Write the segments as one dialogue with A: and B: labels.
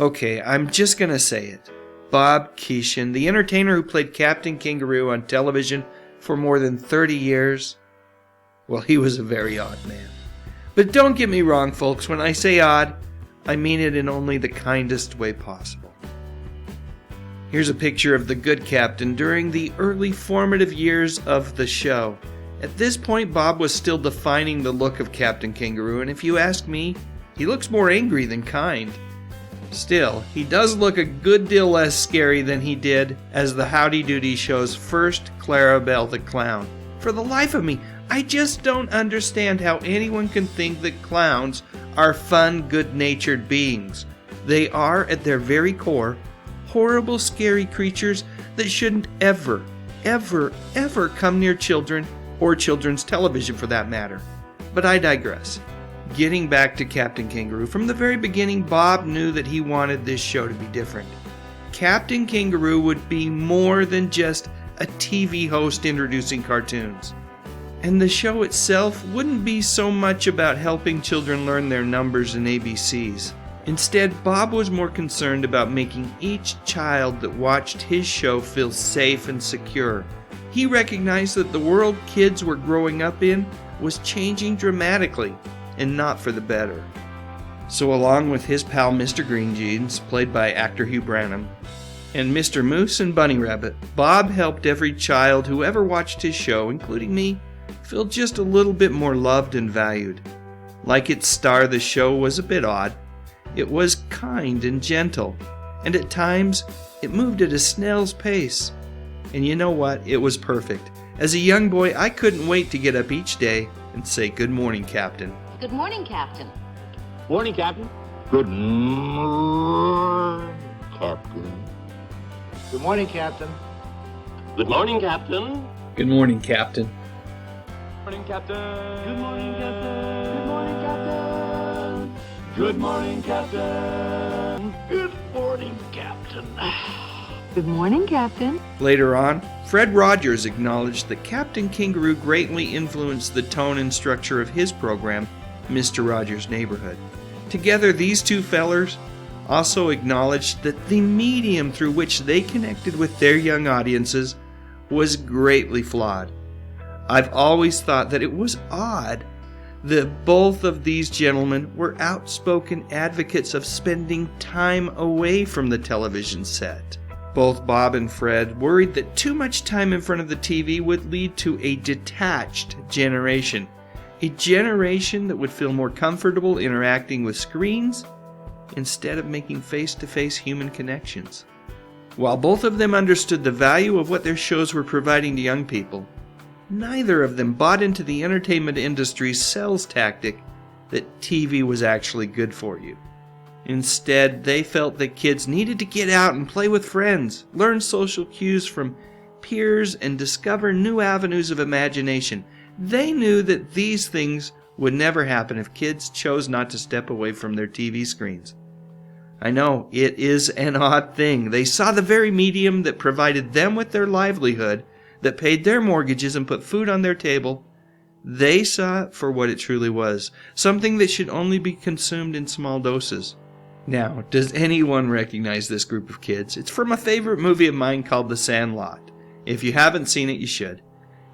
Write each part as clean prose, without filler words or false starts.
A: Okay, I'm just gonna say it. Bob Keeshan, the entertainer who played Captain Kangaroo on television for more than 30 years, well, he was a very odd man. But don't get me wrong, folks, when I say odd, I mean it in only the kindest way possible. Here's a picture of the good captain during the early formative years of the show. At this point, Bob was still defining the look of Captain Kangaroo, and if you ask me, he looks more angry than kind. Still, he does look a good deal less scary than he did as the Howdy Doody show's first Clarabelle the Clown. For the life of me, I just don't understand how anyone can think that clowns are fun, good-natured beings. They are, at their very core, horrible, scary creatures that shouldn't ever, ever, ever come near children or children's television for that matter. But I digress. Getting back to Captain Kangaroo, from the very beginning, Bob knew that he wanted this show to be different. Captain Kangaroo would be more than just a TV host introducing cartoons. And the show itself wouldn't be so much about helping children learn their numbers and ABCs. Instead, Bob was more concerned about making each child that watched his show feel safe and secure. He recognized that the world kids were growing up in was changing dramatically, and not for the better. So along with his pal Mr. Green Jeans, played by actor Hugh Branham, and Mr. Moose and Bunny Rabbit, Bob helped every child who ever watched his show, including me, feel just a little bit more loved and valued. Like its star, the show was a bit odd. It was kind and gentle, and at times, it moved at a snail's pace. And you know what? It was perfect. As a young boy, I couldn't wait to get up each day and say, "Good morning, Captain."
B: Good morning, Captain.
C: Morning, Captain. Good morning, Captain. Good morning, Captain.
D: Good morning, Captain.
A: Good morning, Captain.
D: Morning, Captain.
C: Good morning, Captain. Good morning, Captain. Good morning, Captain.
B: Good morning, Captain.
A: Later on, Fred Rogers acknowledged that Captain Kangaroo greatly influenced the tone and structure of his program, Mr. Rogers' Neighborhood. Together, these two fellers also acknowledged that the medium through which they connected with their young audiences was greatly flawed. I've always thought that it was odd that both of these gentlemen were outspoken advocates of spending time away from the television set. Both Bob and Fred worried that too much time in front of the TV would lead to a detached generation. A generation that would feel more comfortable interacting with screens instead of making face-to-face human connections. While both of them understood the value of what their shows were providing to young people, neither of them bought into the entertainment industry's sales tactic that TV was actually good for you. Instead, they felt that kids needed to get out and play with friends, learn social cues from peers, and discover new avenues of imagination. They knew that these things would never happen if kids chose not to step away from their TV screens. I know, it is an odd thing. They saw the very medium that provided them with their livelihood, that paid their mortgages and put food on their table. They saw it for what it truly was, something that should only be consumed in small doses. Now, does anyone recognize this group of kids? It's from a favorite movie of mine called The Sandlot. If you haven't seen it, you should.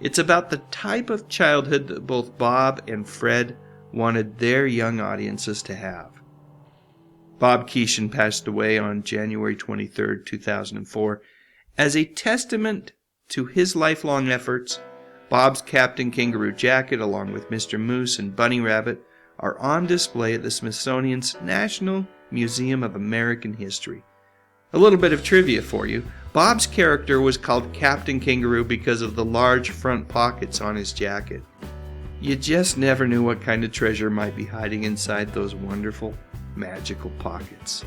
A: It's about the type of childhood that both Bob and Fred wanted their young audiences to have. Bob Keeshan passed away on January 23, 2004. As a testament to his lifelong efforts, Bob's Captain Kangaroo jacket, along with Mr. Moose and Bunny Rabbit, are on display at the Smithsonian's National Museum of American History. A little bit of trivia for you. Bob's character was called Captain Kangaroo because of the large front pockets on his jacket. You just never knew what kind of treasure might be hiding inside those wonderful, magical pockets.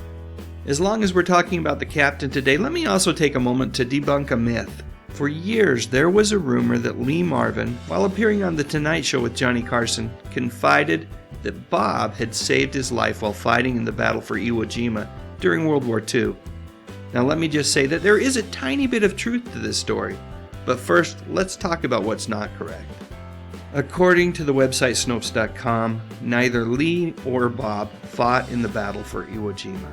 A: As long as we're talking about the Captain today, let me also take a moment to debunk a myth. For years, there was a rumor that Lee Marvin, while appearing on The Tonight Show with Johnny Carson, confided that Bob had saved his life while fighting in the battle for Iwo Jima during World War II. Now let me just say that there is a tiny bit of truth to this story, but first let's talk about what's not correct. According to the website Snopes.com, neither Lee or Bob fought in the battle for Iwo Jima.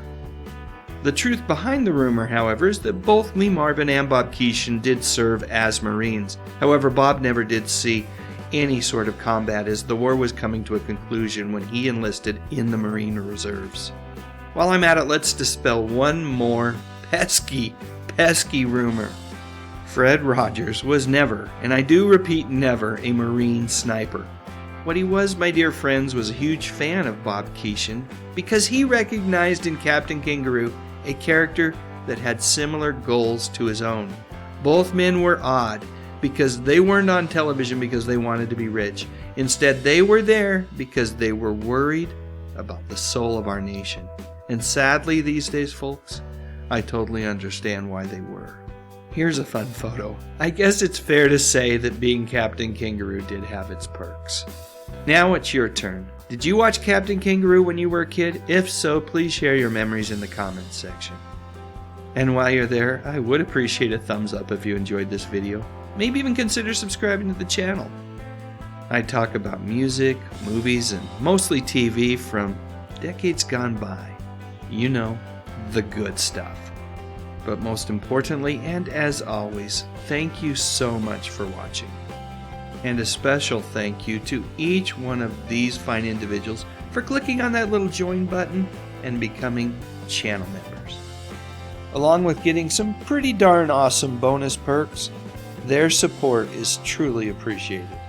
A: The truth behind the rumor, however, is that both Lee Marvin and Bob Keeshan did serve as Marines. However, Bob never did see any sort of combat as the war was coming to a conclusion when he enlisted in the Marine Reserves. While I'm at it, let's dispel one more pesky rumor. Fred Rogers was never, and I do repeat never, a Marine sniper. What he was, my dear friends, was a huge fan of Bob Keeshan because he recognized in Captain Kangaroo a character that had similar goals to his own. Both men were odd because they weren't on television because they wanted to be rich. Instead, they were there because they were worried about the soul of our nation. And sadly these days, folks, I totally understand why they were. Here's a fun photo. I guess it's fair to say that being Captain Kangaroo did have its perks. Now it's your turn. Did you watch Captain Kangaroo when you were a kid? If so, please share your memories in the comments section. And while you're there, I would appreciate a thumbs up if you enjoyed this video. Maybe even consider subscribing to the channel. I talk about music, movies, and mostly TV from decades gone by. You know, the good stuff. But most importantly, and as always, thank you so much for watching. And a special thank you to each one of these fine individuals for clicking on that little join button and becoming channel members. Along with getting some pretty darn awesome bonus perks, their support is truly appreciated.